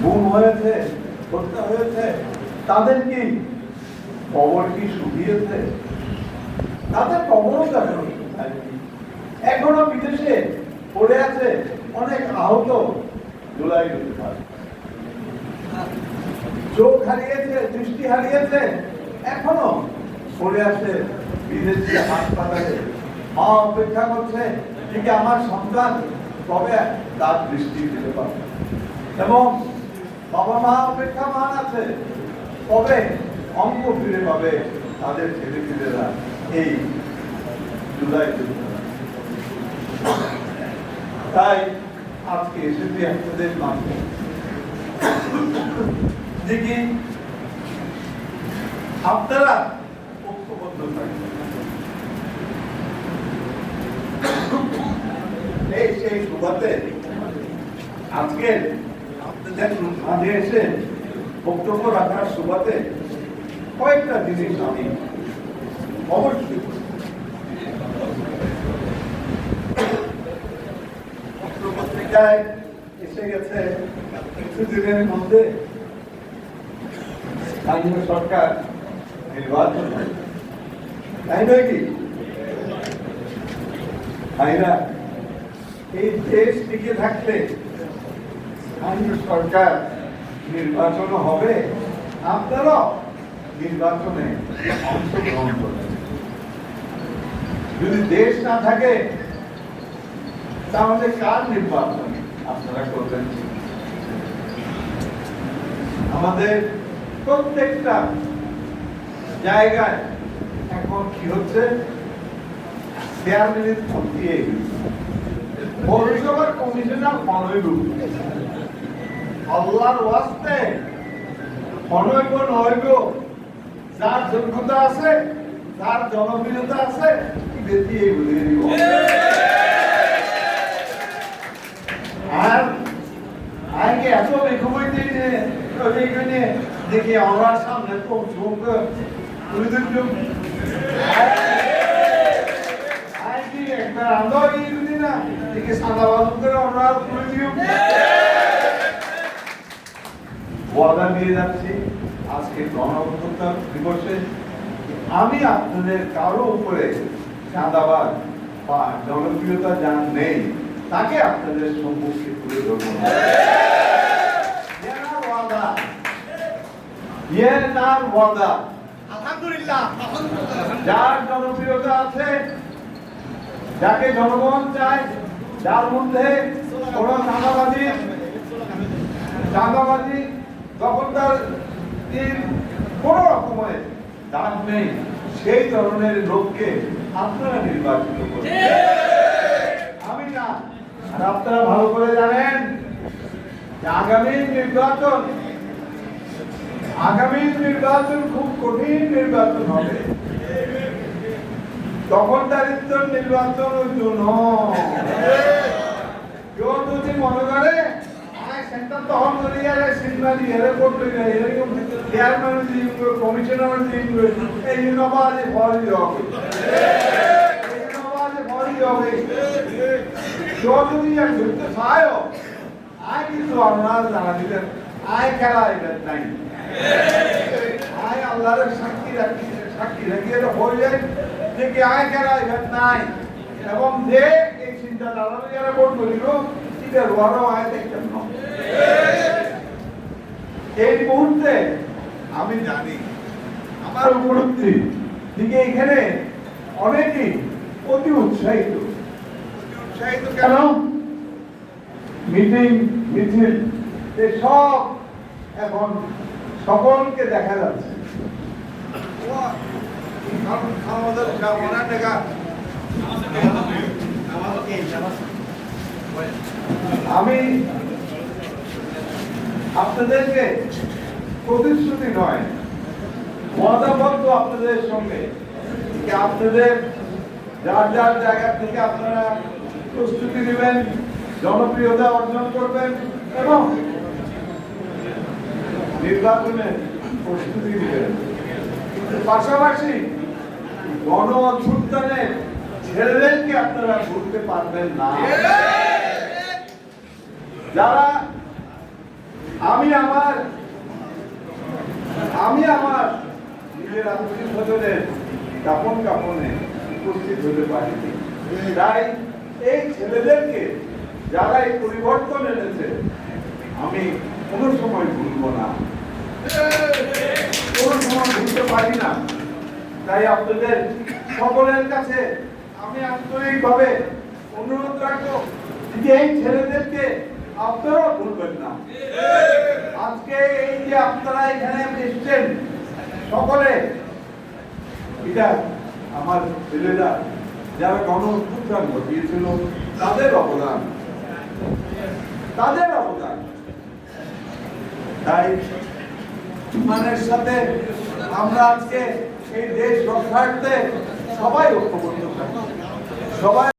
গুম হয়েছে, হত্যা হয়েছে, তাদের কি কবর কি শুকিয়েছে? তাদের কবরও দেখানো এখনো বিদেশে পড়ে আছে অনেক আহত জুলাই চোখ হারিয়েছে, দৃষ্টি হারিয়েছে, এখনো পড়ে আছে বিদেশি হাসপাতালে। মা অপেক্ষা করছে ঠিক আমার সন্তান কবে তার দৃষ্টি ফিরে পাবে, এবং বাবা মা অপেক্ষামান আছে কবে অঙ্গ ফিরে পাবে তাদের ছেলে ছেলেরা এই জুলাই। তাই আজকে এসেছি আপনাদের মাঝে, দেখি আপনারা ঐক্যবদ্ধ থাকবেন। এই সেই সুবাদে আজকে আপনাদের মাঝে এসে বক্তব্য রাখার সুবাদে কয়েকটা জিনিস আমি অবশ্যই পত্রিকায় এসে গেছে কিছুদিনের মধ্যে স্থানীয় সরকার নির্বাচন, তাই নয় কি ভাইরা? এই দেশ টিকে থাকলে স্থানীয় সরকার নির্বাচন হবে, আপনারা নির্বাচনে অংশগ্রহণ করবেন। যদি দেশ না থাকে তাহলে কার নির্বাচন আপনারা করবেন? আমাদের প্রত্যেকটা জায়গায় এখন কি হচ্ছে, চেয়ারম্যানের দিয়ে পৌরসভার কমিশনার অনৈব, আল্লাহর ওয়াস্তে অনৈব নৈব, যার যোগ্যতা আছে, যার জনপ্রিয়তা আছে, দিয়ে বুঝিয়ে দিব। আর আগে এত বেখবইতে দেখি আমার সামনে তো একবার আমরা না দেখি সাদা বাজু করে আমরা ওয়াদা দিয়ে যাচ্ছি আজকে গণঅভ্যুত্থান দিবসে আমি আপনাদের কারো উপরে চাঁদাবাজ বা জনপ্রিয়তা যার নেই তাকে আপনাদের সম্মুখে তুলে ধরব না। যার জনপ্রিয়তা আছে, যাকে জনগণ চায়, যার মধ্যে কোনো চাঁদাবাজি দখলদার কোন রকমের দাম নেই, সেই ধরনের লোককে আপনারা নির্বাচিত করবেন, আমি না। আর আপনারা ভালো করে জানেন যে আগামী নির্বাচন খুব কঠিন নির্বাচন হবে। তখন দারিদ্র নির্বাচন কেউ যদি মনে করে সেন্টার তখন সিনেমা দিয়ে করতে চেয়ারম্যান কমিশনার এই নবাজে ভরি হবে, হবে যদি ঘুরতে চায় আয় কিন্তু আপনারা জানা দিলেন আয় খেলা এটা নাই, আয় আল্লাহর সাক্ষী রাখি হয়ে যায় যে কি আয় খেলা এটা নাই, এবং যে এই চিন্তা ধারা যারা ভোট করিল এটা রোয়ারও আয় দেখতেন না। এই মুহূর্তে আমি জানি আমার উপলব্ধি দিকে এখানে অনেকেই অতি উৎসাহিত। কেন? মিটিং মিছিল সব এখন সকলকে দেখা যাচ্ছে। আমি আপনাদেরকে প্রতিশ্রুতি নয়, ওয়াদাবদ্ধ আপনাদের সঙ্গে আপনাদের যার যার জায়গা থেকে আপনারা প্রস্তুতি নেবেন, জনপ্রিয়তা অর্জন করবেন এবং নির্বাচনে প্রস্তুতি নেবেন। পাশাপাশি গণ অভ্যুত্থানে ছেলেদেরকে আপনারা ভুলতে পারবেন না। যারা আমি আমার নিজের আত্মীয় স্বজনের কাপন কাপনে উপস্থিত হতে পারিনি। তাই এই ছেলেদেরকে যারা এই পরিবর্তন এনেছে আমি কোনো সময় ভুলবো না, কোনো সময় ভুলতে পারি না। তাই আপনাদের সকলের কাছে আমি আন্তরিকভাবে অনুরোধ রাখবো যে এই ছেলেদেরকে আপনারা ভুলবেন না। আজকে এই যে আপনারা এখানে এসেছেন সকলে, এটা আমার ছেলেরা যারা গণ অভ্যুত্থান ঘটিয়েছিল তাদের অবদান। তাই ইমানের সাথে আমরা আজকে এই দেশ রক্ষার্থে সবাই ঐক্যবদ্ধ থাকি, সবাই